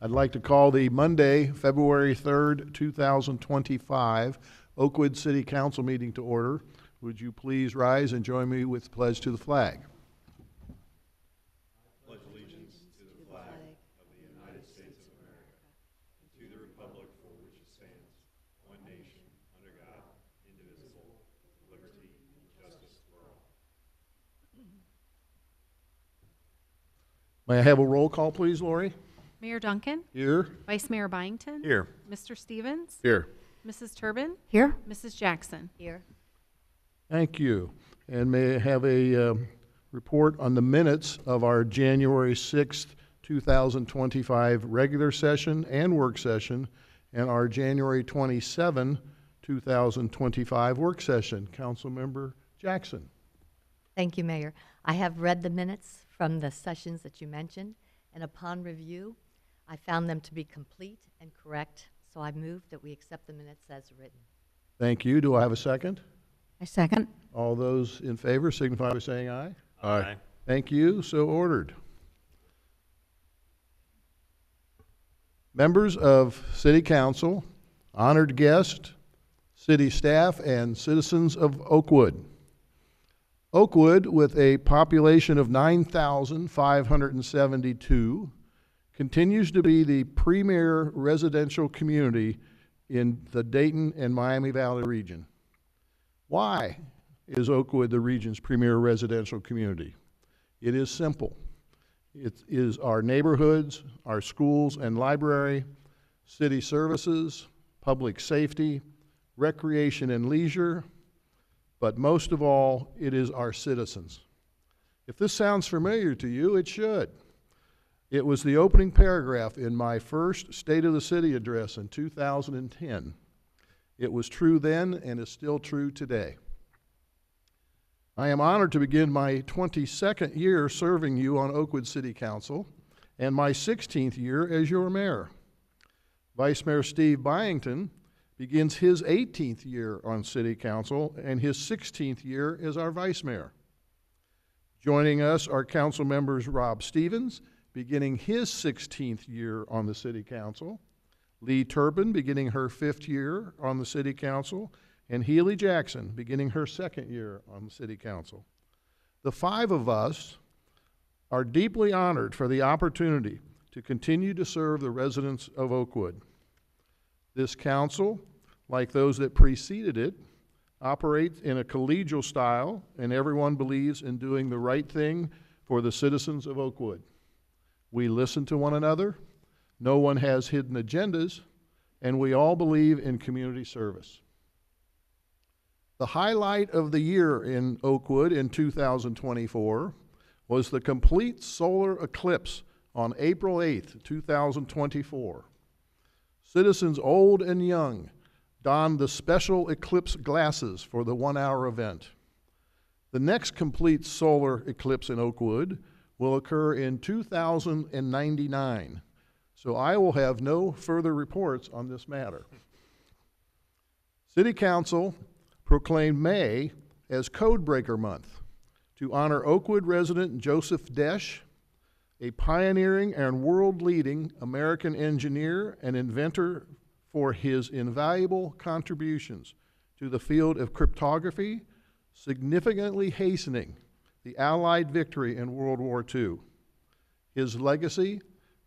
I'd like to call the Monday, February 3rd, 2025 Oakwood City Council meeting to order. Would you please rise and join me with the pledge to the flag? I pledge allegiance to the flag of the United States of America and to the republic for which it stands, one nation, under God, indivisible, with liberty and justice for all. May I have a roll call, please, Lori? Mayor Duncan? Here. Vice Mayor Byington? Here. Mr. Stevens? Here. Mrs. Turbin? Here. Mrs. Jackson? Here. Thank you. And may I have a report on the minutes of our January 6th, 2025 regular session and work session, and our January 27, 2025 work session. Councilmember Jackson. Thank you, Mayor. I have read the minutes from the sessions that you mentioned, and upon review, I found them to be complete and correct, so I move that we accept the minutes as written. Thank you. Do I have a second? I second. All those in favor signify by saying aye. Aye. Thank you. So ordered. Members of City Council, honored guests, city staff, and citizens of Oakwood. Oakwood, with a population of 9,572, continues to be the premier residential community in the Dayton and Miami Valley region. Why is Oakwood the region's premier residential community? It is simple. It is our neighborhoods, our schools and library, city services, public safety, recreation and leisure, but most of all, it is our citizens. If this sounds familiar to you, it should. It was the opening paragraph in my first State of the City address in 2010. It was true then and is still true today. I am honored to begin my 22nd year serving you on Oakwood City Council and my 16th year as your mayor. Vice Mayor Steve Byington begins his 18th year on City Council and his 16th year as our vice mayor. Joining us are council members Rob Stevens, beginning his 16th year on the City Council, Lee Turbin, beginning her 5th year on the City Council, and Healy Jackson, beginning her 2nd year on the City Council. The 5 of us are deeply honored for the opportunity to continue to serve the residents of Oakwood. This council, like those that preceded it, operates in a collegial style, and everyone believes in doing the right thing for the citizens of Oakwood. We listen to one another, no one has hidden agendas, and we all believe in community service. The highlight of the year in Oakwood in 2024 was the complete solar eclipse on April 8th, 2024. Citizens old and young donned the special eclipse glasses for the 1-hour event. The next complete solar eclipse in Oakwood will occur in 2099, so I will have no further reports on this matter. City Council proclaimed May as Codebreaker Month to honor Oakwood resident Joseph Desch, a pioneering and world-leading American engineer and inventor, for his invaluable contributions to the field of cryptography, significantly hastening the Allied victory in World War II. His legacy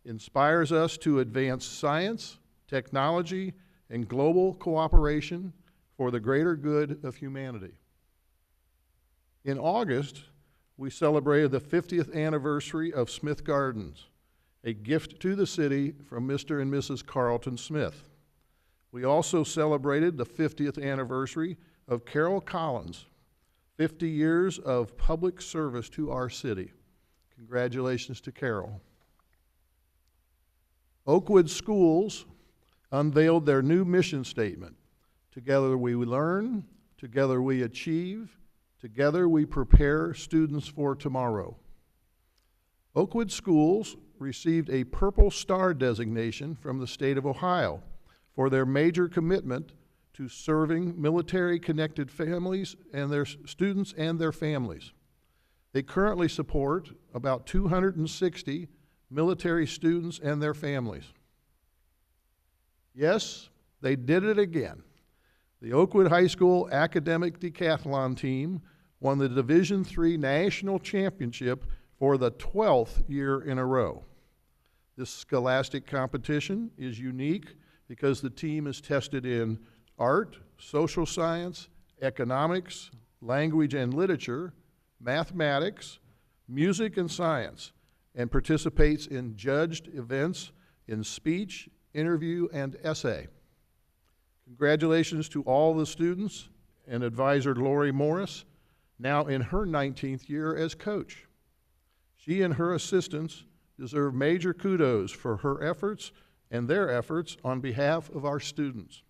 inspires us to advance science, technology, and global cooperation for the greater good of humanity. In August, we celebrated the 50th anniversary of Smith Gardens, a gift to the city from Mr. and Mrs. Carlton Smith. We also celebrated the 50th anniversary of Carol Collins, 50 years of public service to our city. Congratulations to Carol. Oakwood Schools unveiled their new mission statement. Together we learn, together we achieve, together we prepare students for tomorrow. Oakwood Schools received a Purple Star designation from the state of Ohio for their major commitment to serving military-connected families and their students and their families. They currently support about 260 military students and their families. Yes, they did it again. The Oakwood High School Academic Decathlon team won the Division III National Championship for the 12th year in a row. This scholastic competition is unique because the team is tested in art, social science, economics, language and literature, mathematics, music and science, and participates in judged events in speech, interview, and essay. Congratulations to all the students and advisor Lori Morris, now in her 19th year as coach. She and her assistants deserve major kudos for her efforts and their efforts on behalf of our students.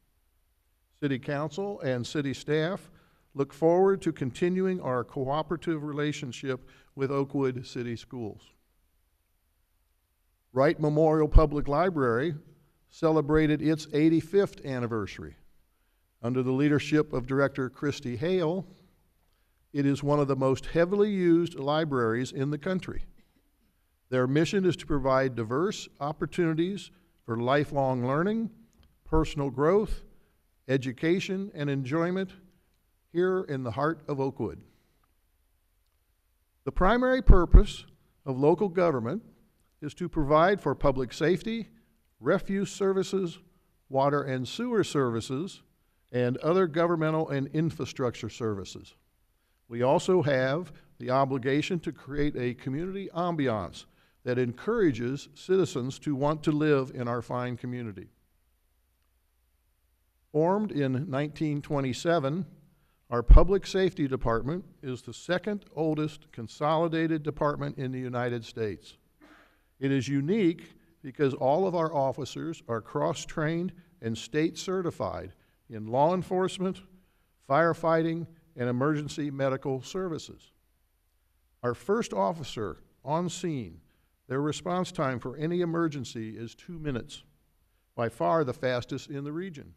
City Council and city staff look forward to continuing our cooperative relationship with Oakwood City Schools. Wright Memorial Public Library celebrated its 85th anniversary. Under the leadership of Director Christy Hale, it is one of the most heavily used libraries in the country. Their mission is to provide diverse opportunities for lifelong learning, personal growth, education, and enjoyment here in the heart of Oakwood. The primary purpose of local government is to provide for public safety, refuse services, water and sewer services, and other governmental and infrastructure services. We also have the obligation to create a community ambiance that encourages citizens to want to live in our fine community. Formed in 1927, our Public Safety Department is the second oldest consolidated department in the United States. It is unique because all of our officers are cross-trained and state certified in law enforcement, firefighting, and emergency medical services. Our first officer on scene, their response time for any emergency is 2 minutes, by far the fastest in the region.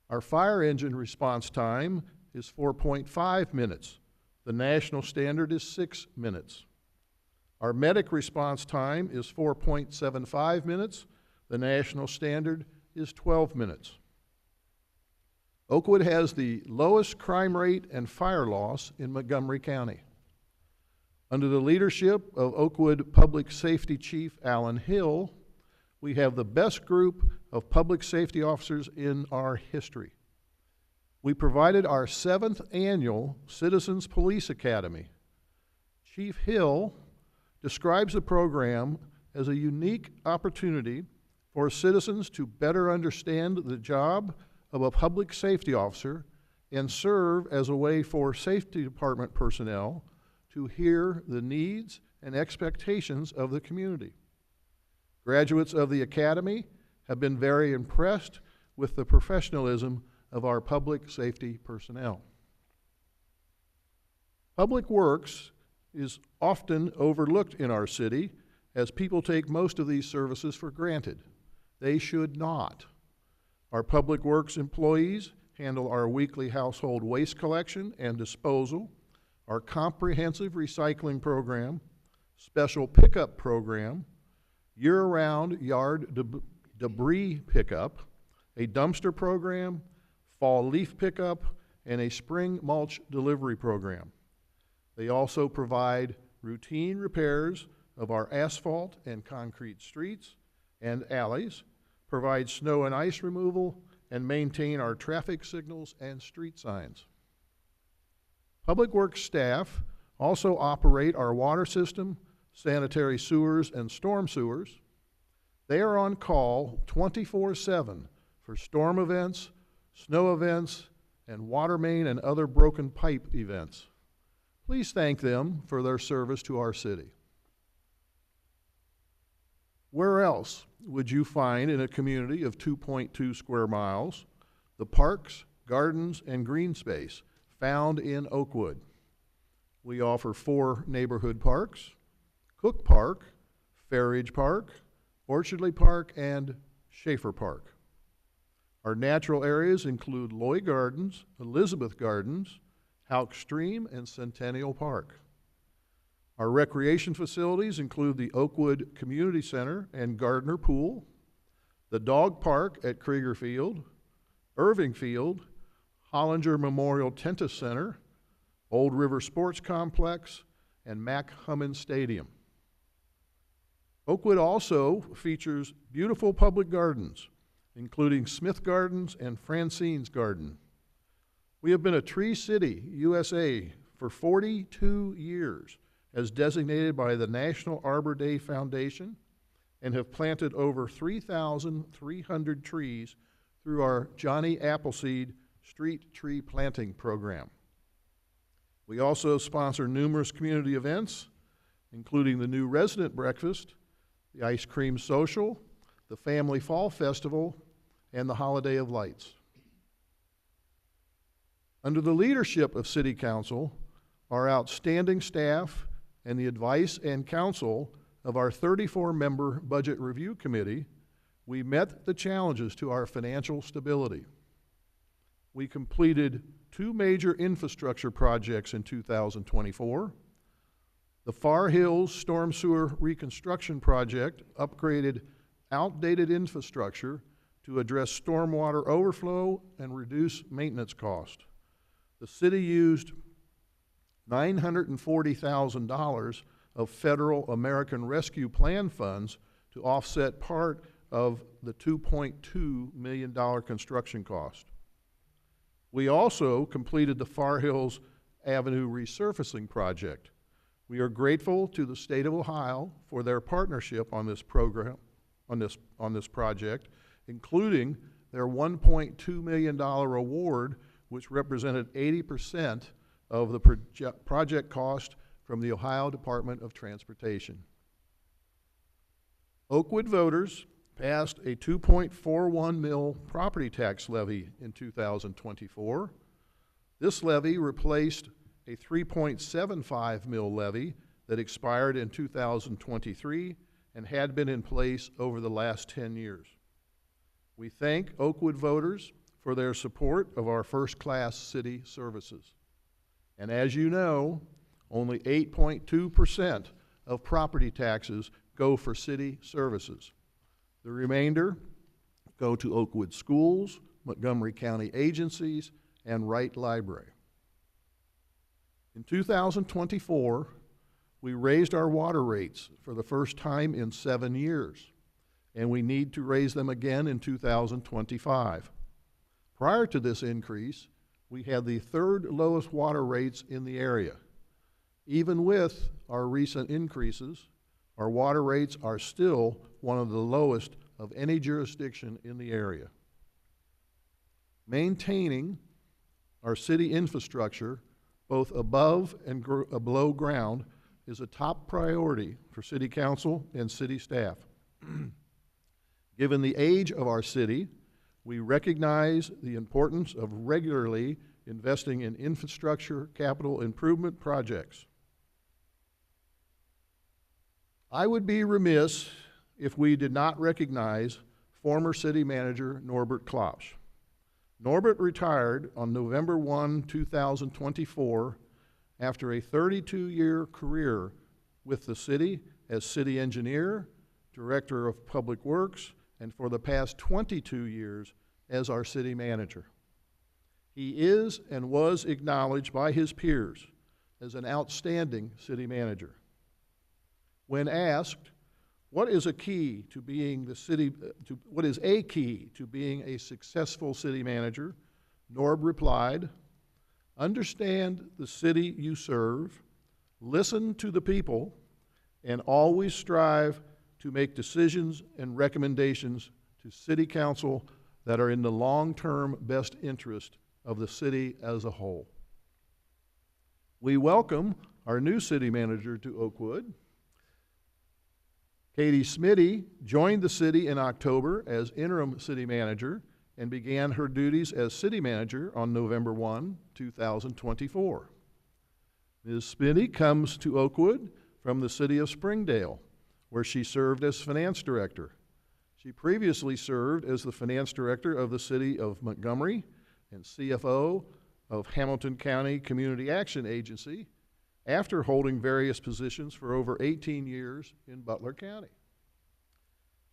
Our fire engine response time is 4.5 minutes. The national standard is 6 minutes. Our medic response time is 4.75 minutes. The national standard is 12 minutes. Oakwood has the lowest crime rate and fire loss in Montgomery County. Under the leadership of Oakwood Public Safety Chief Alan Hill, we have the best group of public safety officers in our history. We provided our 7th annual Citizens Police Academy. Chief Hill describes the program as a unique opportunity for citizens to better understand the job of a public safety officer and serve as a way for safety department personnel to hear the needs and expectations of the community. Graduates of the Academy have been very impressed with the professionalism of our public safety personnel. Public Works is often overlooked in our city as people take most of these services for granted. They should not. Our Public Works employees handle our weekly household waste collection and disposal, our comprehensive recycling program, special pickup program, year-round yard debris pickup, a dumpster program, fall leaf pickup, and a spring mulch delivery program. They also provide routine repairs of our asphalt and concrete streets and alleys, provide snow and ice removal, and maintain our traffic signals and street signs. Public Works staff also operate our water system, sanitary sewers, and storm sewers. They are on call 24/7 for storm events, snow events, and water main and other broken pipe events. Please thank them for their service to our city. Where else would you find in a community of 2.2 square miles the parks, gardens, and green space found in Oakwood? We offer 4 neighborhood parks: Cook Park, Fairridge Park, Orchardly Park, and Schaefer Park. Our natural areas include Loy Gardens, Elizabeth Gardens, Houck Stream, and Centennial Park. Our recreation facilities include the Oakwood Community Center and Gardner Pool, the dog park at Krieger Field, Irving Field, Hollinger Memorial Tennis Center, Old River Sports Complex, and Mac Hummin Stadium. Oakwood also features beautiful public gardens, including Smith Gardens and Francine's Garden. We have been a Tree City, USA, for 42 years, as designated by the National Arbor Day Foundation, and have planted over 3,300 trees through our Johnny Appleseed Street Tree Planting Program. We also sponsor numerous community events, including the new resident breakfast, the ice cream social, the Family Fall Festival, and the Holiday of Lights. Under the leadership of City Council, our outstanding staff, and the advice and counsel of our 34-member Budget Review Committee, we met the challenges to our financial stability. We completed 2 major infrastructure projects in 2024. The Far Hills Storm Sewer Reconstruction Project upgraded outdated infrastructure to address stormwater overflow and reduce maintenance cost. The city used $940,000 of federal American Rescue Plan funds to offset part of the $2.2 million construction cost. We also completed the Far Hills Avenue resurfacing project. We are grateful to the state of Ohio for their partnership on this program, on this project, including their $1.2 million award, which represented 80% of the project cost from the Ohio Department of Transportation. Oakwood voters passed a 2.41 mil property tax levy in 2024. This levy replaced a 3.75 mil levy that expired in 2023 and had been in place over the last 10 years. We thank Oakwood voters for their support of our first-class city services. And as you know, only 8.2% of property taxes go for city services. The remainder go to Oakwood schools, Montgomery County agencies, and Wright Library. In 2024, we raised our water rates for the first time in 7 years, and we need to raise them again in 2025. Prior to this increase, we had the 3rd lowest water rates in the area. Even with our recent increases, our water rates are still one of the lowest of any jurisdiction in the area. Maintaining our city infrastructure, both above and below ground, is a top priority for City Council and city staff. Given the age of our city, we recognize the importance of regularly investing in infrastructure capital improvement projects. I would be remiss if we did not recognize former city manager Norbert Klopsch. Norbert retired on November 1, 2024, after a 32-year career with the city as city engineer, director of public works, and for the past 22 years as our city manager. He is and was acknowledged by his peers as an outstanding city manager. When asked, what is a key to being a successful city manager, Norb replied, understand the city you serve, listen to the people, and always strive to make decisions and recommendations to City Council that are in the long-term best interest of the city as a whole. We welcome our new city manager to Oakwood. Katie Smitty joined the city in October as interim city manager and began her duties as city manager on November 1, 2024. Ms. Smitty comes to Oakwood from the city of Springdale, where she served as finance director. She previously served as the finance director of the city of Montgomery and CFO of Hamilton County Community Action Agency, after holding various positions for over 18 years in Butler County.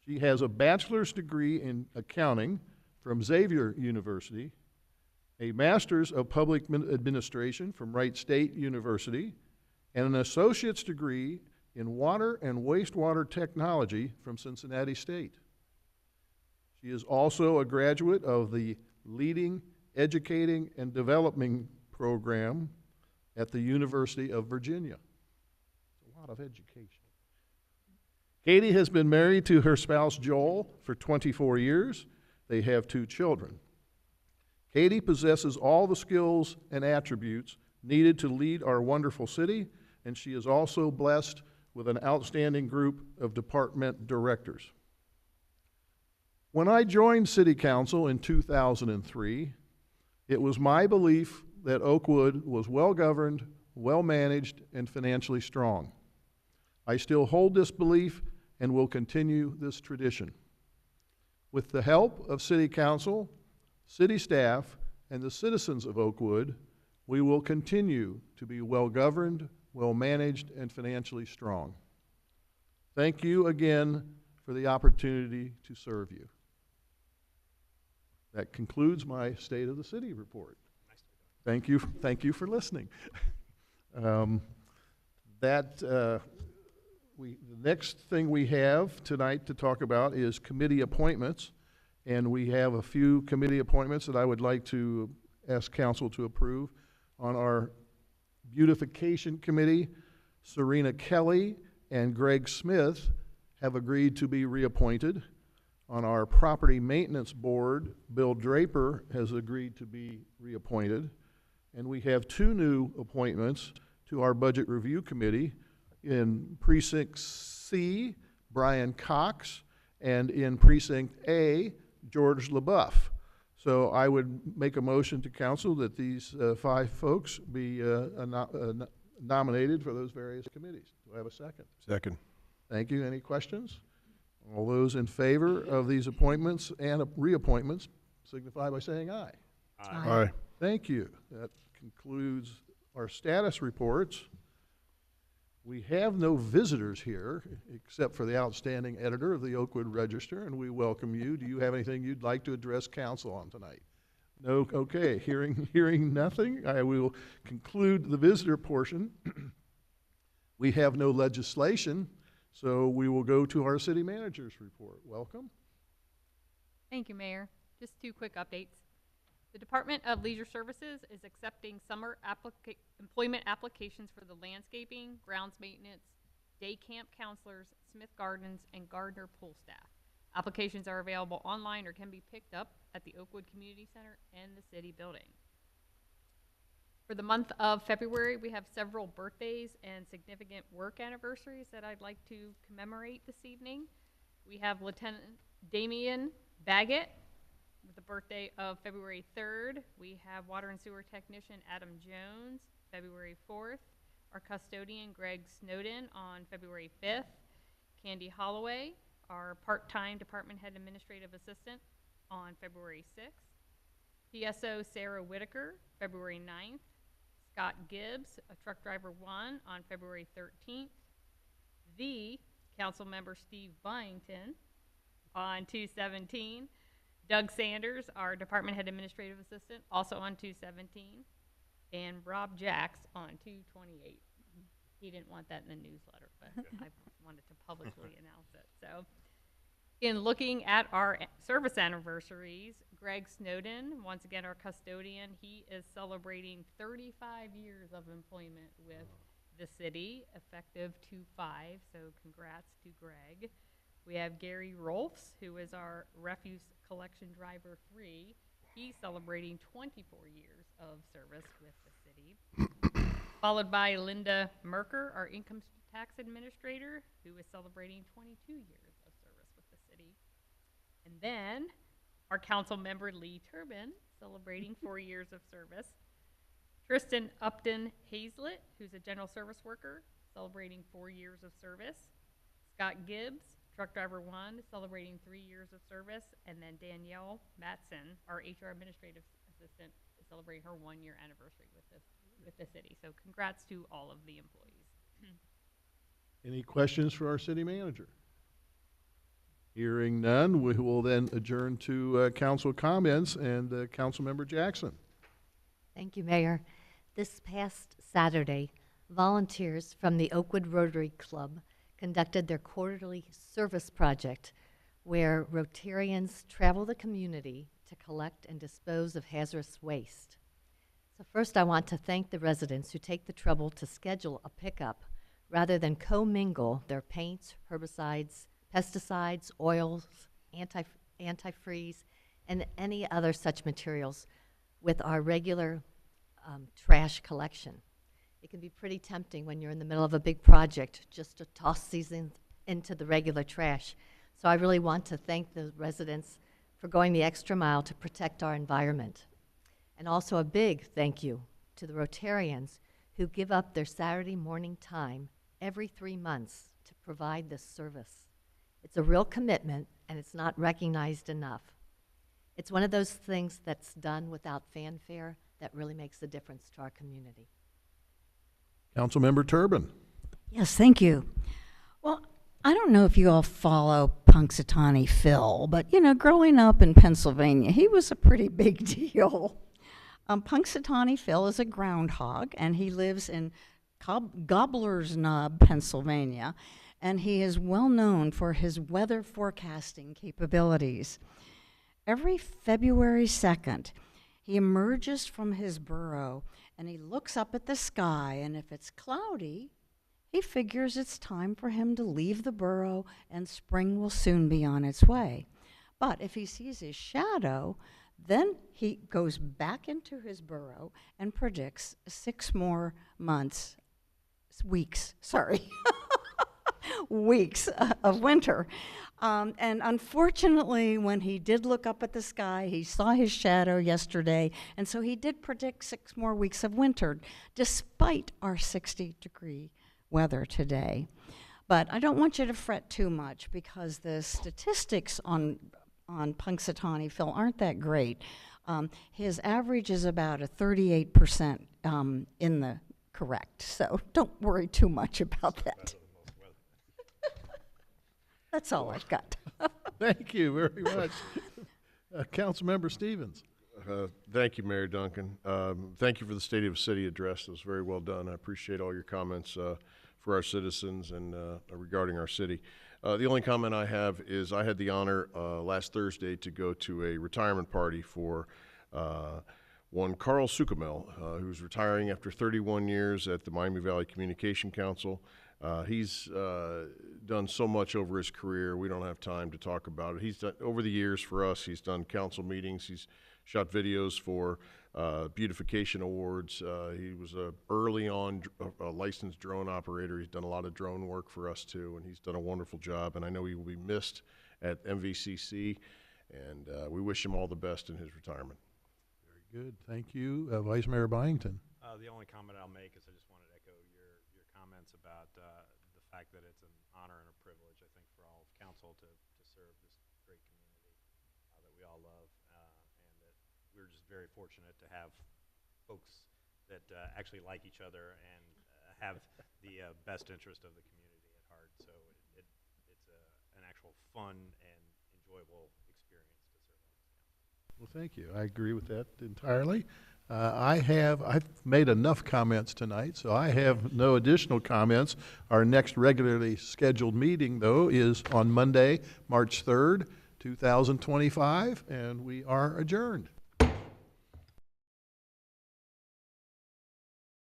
She has a bachelor's degree in accounting from Xavier University, a master's of public administration from Wright State University, and an associate's degree in water and wastewater technology from Cincinnati State. She is also a graduate of the Leading, Educating, and Developing program at the University of Virginia. It's a lot of education. Katie has been married to her spouse Joel for 24 years. They have 2 children. Katie possesses all the skills and attributes needed to lead our wonderful city, and she is also blessed with an outstanding group of department directors. When I joined City Council in 2003, it was my belief that Oakwood was well-governed, well-managed, and financially strong. I still hold this belief and will continue this tradition. With the help of City Council, city staff, and the citizens of Oakwood, we will continue to be well-governed, well-managed, and financially strong. Thank you again for the opportunity to serve you. That concludes my State of the City report. Thank you for listening. The next thing we have tonight to talk about is committee appointments, and we have a few committee appointments that I would like to ask council to approve. On our beautification committee, Serena Kelly and Greg Smith have agreed to be reappointed. On our property maintenance board, Bill Draper has agreed to be reappointed. And we have 2 new appointments to our budget review committee. In Precinct C, Brian Cox, and in Precinct A, George LaBeouf. So I would make a motion to council that these 5 folks be nominated for those various committees. Do I have a second? Second. Thank you. Any questions? All those in favor of these appointments and reappointments signify by saying aye. Aye. Thank you. That concludes our status reports. We have no visitors here except for the outstanding editor of the Oakwood Register, and we welcome you. Do you have anything you'd like to address council on tonight? No? Okay. Hearing nothing, I will conclude the visitor portion. We have no legislation, so we will go to our city manager's report. Welcome. Thank you, Mayor. Just 2 quick updates. The Department of Leisure Services is accepting summer employment applications for the landscaping, grounds maintenance, day camp counselors, Smith Gardens, and Gardner pool staff. Applications are available online or can be picked up at the Oakwood Community Center and the city building. For the month of February, we have several birthdays and significant work anniversaries that I'd like to commemorate this evening. We have Lieutenant Damian Baggett, with the birthday of February 3rd. We have water and sewer technician Adam Jones, February 4th. Our custodian Greg Snowden on February 5th. Candy Holloway, our part-time department head administrative assistant, on February 6th. PSO Sarah Whitaker, February 9th. Scott Gibbs, a truck driver 1, on February 13th. The council member Steve Byington on 2/17. Doug Sanders, our department head administrative assistant, also on 2/17, and Rob Jacks on 2/28. He didn't want that in the newsletter, but I wanted to publicly announce it. So, in looking at our service anniversaries, Greg Snowden, once again our custodian, he is celebrating 35 years of employment with the city, effective 2/5. So, congrats to Greg. We have Gary Rolfs, who is our refuse collection driver 3. He's celebrating 24 years of service with the city. Followed by Linda Merker, our income tax administrator, who is celebrating 22 years of service with the city. And then our council member Lee Turbin, celebrating 4 years of service. Tristan Upton Hazlett, who's a general service worker, celebrating 4 years of service. Scott Gibbs, truck driver 1, celebrating 3 years of service. And then Danielle Matson, our HR administrative assistant, is celebrating her 1-year anniversary with the city. So congrats to all of the employees. Any questions for our city manager? Hearing none, we will then adjourn to council comments, and Councilmember Jackson. Thank you, Mayor. This past Saturday, volunteers from the Oakwood Rotary Club conducted their quarterly service project where Rotarians travel the community to collect and dispose of hazardous waste. So first, I want to thank the residents who take the trouble to schedule a pickup rather than commingle their paints, herbicides, pesticides, oils, antifreeze, and any other such materials with our regular trash collection. It can be pretty tempting when you're in the middle of a big project just to toss these into the regular trash. So I really want to thank the residents for going the extra mile to protect our environment. And also a big thank you to the Rotarians who give up their Saturday morning time every 3 months to provide this service. It's a real commitment, and it's not recognized enough. It's one of those things that's done without fanfare that really makes a difference to our community. Councilmember Turbin. Yes, thank you. Well, I don't know if you all follow Punxsutawney Phil, but you know, growing up in Pennsylvania, he was a pretty big deal. Punxsutawney Phil is a groundhog, and he lives in Gobbler's Knob, Pennsylvania, and he is well known for his weather forecasting capabilities. Every February 2nd, he emerges from his burrow and he looks up at the sky, and if it's cloudy, he figures it's time for him to leave the burrow and spring will soon be on its way. But if he sees his shadow, then he goes back into his burrow and predicts 6 more weeks of winter. And unfortunately, when he did look up at the sky, he saw his shadow yesterday, and so he did predict 6 more weeks of winter, despite our 60-degree weather today. But I don't want you to fret too much, because the statistics on Punxsutawney Phil aren't that great. His average is about a 38% in the correct, so don't worry too much about that. That's all I've got. Thank you very much. Councilmember Stevens. Thank you, Mayor Duncan. Thank you for the State of the City address. It was very well done. I appreciate all your comments for our citizens and regarding our city. The only comment I have is I had the honor last Thursday to go to a retirement party for one Carl Sukamel, who's retiring after 31 years at the Miami Valley Communication Council. He's done so much over his career. We don't have time to talk about it. He's done, over the years for us, he's done council meetings. He's shot videos for beautification awards. He was early on a licensed drone operator. He's done a lot of drone work for us too, and he's done a wonderful job. And I know he will be missed at MVCC, and we wish him all the best in his retirement. Very good. Thank you. Vice Mayor Byington. The only comment I'll make is I just wanted to echo your comments about the fact that it's an honor and a privilege, I think, for all of council to serve this great community that we all love, and that we're just very fortunate to have folks that actually like each other and have the best interest of the community at heart. So it's an actual fun and enjoyable experience to serve on this council. Well, thank you. I agree with that entirely. I've made enough comments tonight, so I have no additional comments. Our next regularly scheduled meeting, though, is on Monday, March 3rd, 2025, and we are adjourned.